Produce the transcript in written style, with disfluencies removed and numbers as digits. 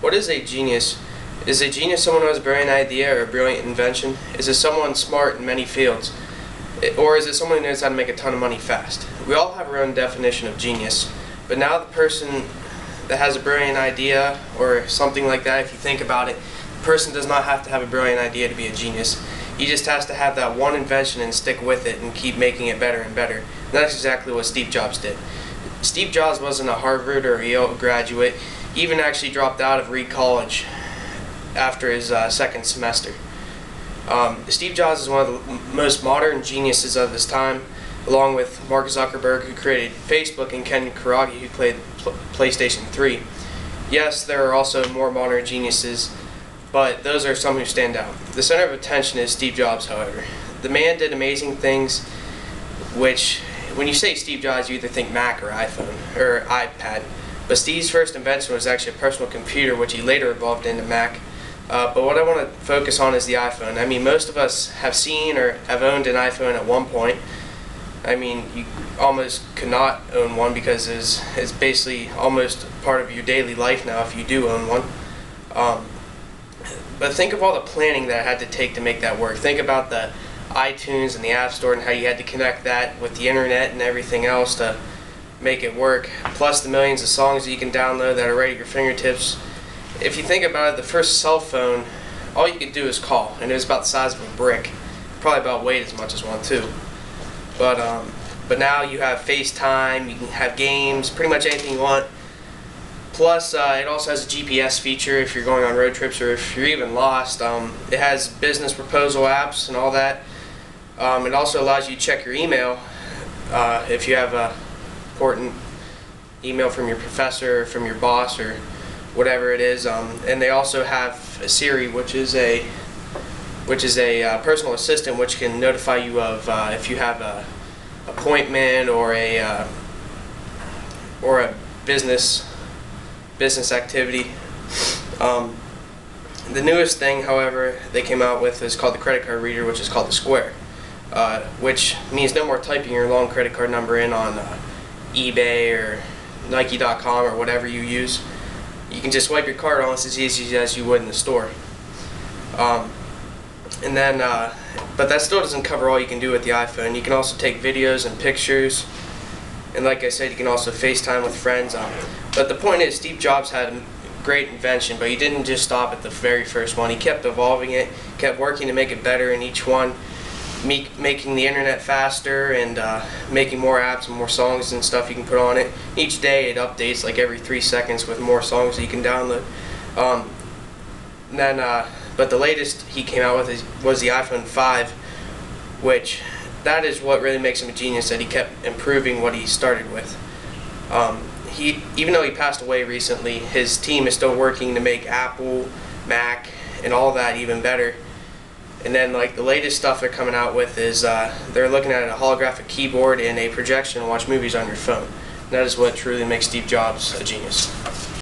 What is a genius? Is a genius someone who has a brilliant idea or a brilliant invention? Is it someone smart in many fields? Or is it someone who knows how to make a ton of money fast? We all have our own definition of genius, but now the person that has a brilliant idea or something like that, if you think about it, the person does not have to have a brilliant idea to be a genius. He just has to have that one invention and stick with it and keep making it better and better. And that's exactly what Steve Jobs did. Steve Jobs wasn't a Harvard or Yale graduate. He even actually dropped out of Reed College after his second semester. Steve Jobs is one of the most modern geniuses of his time, along with Mark Zuckerberg, who created Facebook, and Ken Kuragi, who played PlayStation 3. Yes, there are also more modern geniuses, but those are some who stand out. The center of attention is Steve Jobs, however. The man did amazing things, which, when you say Steve Jobs, you either think Mac or iPhone, or iPad. But Steve's first invention was actually a personal computer, which he later evolved into Mac. But what I want to focus on is the iPhone. I mean, most of us have seen or have owned an iPhone at one point. I mean, you almost could not own one because it's basically almost part of your daily life now if you do own one. But think of all the planning that it had to take to make that work. Think about the iTunes and the App Store and how you had to connect that with the internet and everything else to make it work, plus the millions of songs that you can download that are right at your fingertips. If you think about it, the first cell phone, all you could do is call, and it was about the size of a brick, probably about weight as much as one too. But now you have FaceTime, you can have games, pretty much anything you want. Plus, it also has a GPS feature if you're going on road trips or if you're even lost. It has business proposal apps and all that. It also allows you to check your email if you have a important email from your professor, or from your boss, or whatever it is. And they also have a Siri, which is a personal assistant, which can notify you of if you have a appointment or a business activity. The newest thing, however, they came out with is called the credit card reader, which is called the Square, which means no more typing your long credit card number in on eBay or Nike.com or whatever you use. You can just swipe your card almost as easy as you would in the store. But that still doesn't cover all you can do with the iPhone. You can also take videos and pictures, and like I said, you can also FaceTime with friends. But the point is, Steve Jobs had a great invention, but he didn't just stop at the very first one. He kept evolving it, kept working to make it better in each one, making the internet faster and making more apps and more songs and stuff you can put on it. Each day it updates like every 3 seconds with more songs that you can download. But the latest he came out with was the iPhone 5, which that is what really makes him a genius, that he kept improving what he started with. Even though he passed away recently, his team is still working to make Apple, Mac, and all that even better. And then, like, the latest stuff they're coming out with is they're looking at a holographic keyboard and a projection to watch movies on your phone. And that is what truly makes Steve Jobs a genius.